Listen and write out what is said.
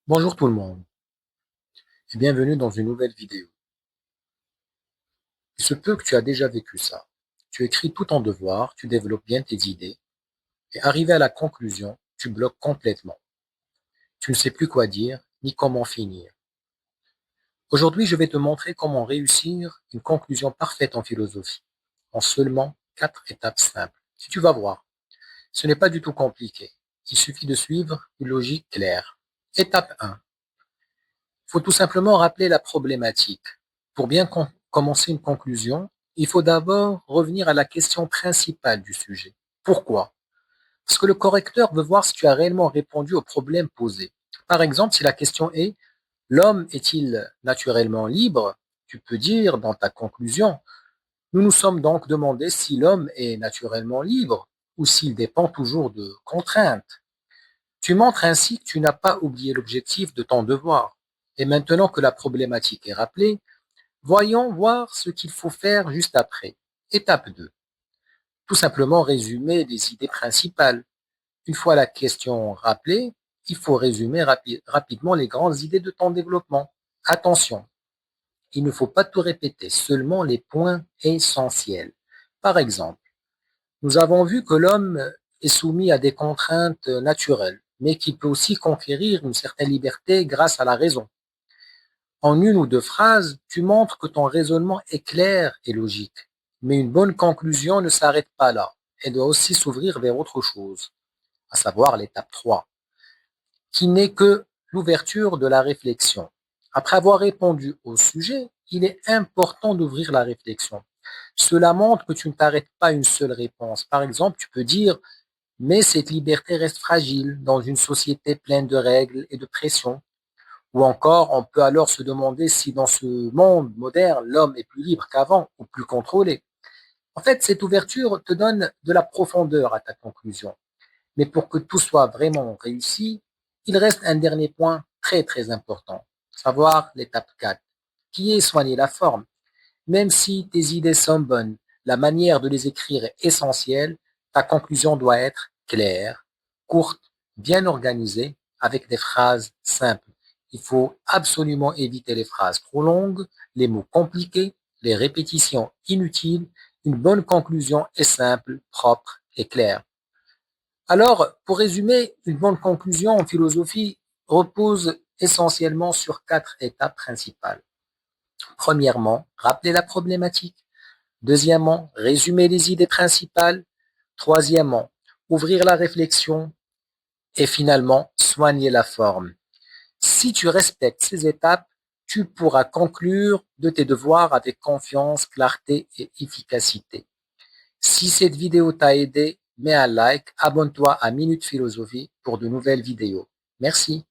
Bonjour tout le monde et bienvenue dans une nouvelle vidéo. Il se peut que tu as déjà vécu ça. Tu écris tout ton devoir, tu développes bien tes idées et arrivé à la conclusion, tu bloques complètement. Tu ne sais plus quoi dire ni comment finir. Aujourd'hui, je vais te montrer comment réussir une conclusion parfaite en philosophie en seulement 4 étapes simples. Si tu vas voir, ce n'est pas du tout compliqué. Il suffit de suivre une logique claire. Étape 1. Il faut tout simplement rappeler la problématique. Pour bien commencer une conclusion, il faut d'abord revenir à la question principale du sujet. Pourquoi? Parce que le correcteur veut voir si tu as réellement répondu au problème posé. Par exemple, si la question est l'homme est-il naturellement libre? Tu peux dire dans ta conclusion, nous nous sommes donc demandé si l'homme est naturellement libre ou s'il dépend toujours de contraintes. Tu montres ainsi que tu n'as pas oublié l'objectif de ton devoir. Et maintenant que la problématique est rappelée, voyons voir ce qu'il faut faire juste après. Étape 2. Tout simplement résumer les idées principales. Une fois la question rappelée, il faut résumer rapidement les grandes idées de ton développement. Attention, il ne faut pas tout répéter, seulement les points essentiels. Par exemple, nous avons vu que l'homme est soumis à des contraintes naturelles, mais qu'il peut aussi conquérir une certaine liberté grâce à la raison. En une ou deux phrases, tu montres que ton raisonnement est clair et logique. Mais une bonne conclusion ne s'arrête pas là. Elle doit aussi s'ouvrir vers autre chose, à savoir l'étape 3, qui n'est que l'ouverture de la réflexion. Après avoir répondu au sujet, il est important d'ouvrir la réflexion. Cela montre que tu ne t'arrêtes pas à une seule réponse. Par exemple, tu peux dire mais cette liberté reste fragile dans une société pleine de règles et de pression. Ou encore, on peut alors se demander si dans ce monde moderne, l'homme est plus libre qu'avant ou plus contrôlé. En fait, cette ouverture te donne de la profondeur à ta conclusion. Mais pour que tout soit vraiment réussi, il reste un dernier point très très important, savoir l'étape 4, qui est soigner la forme. Même si tes idées sont bonnes, la manière de les écrire est essentielle, ta conclusion doit être claire, courte, bien organisée, avec des phrases simples. Il faut absolument éviter les phrases trop longues, les mots compliqués, les répétitions inutiles. Une bonne conclusion est simple, propre et claire. Alors, pour résumer, une bonne conclusion en philosophie repose essentiellement sur 4 étapes principales. Premièrement, rappeler la problématique. Deuxièmement, résumer les idées principales. Troisièmement, ouvrir la réflexion. Et finalement, soigner la forme. Si tu respectes ces étapes, tu pourras conclure de tes devoirs avec confiance, clarté et efficacité. Si cette vidéo t'a aidé, mets un like, abonne-toi à Minute Philosophie pour de nouvelles vidéos. Merci.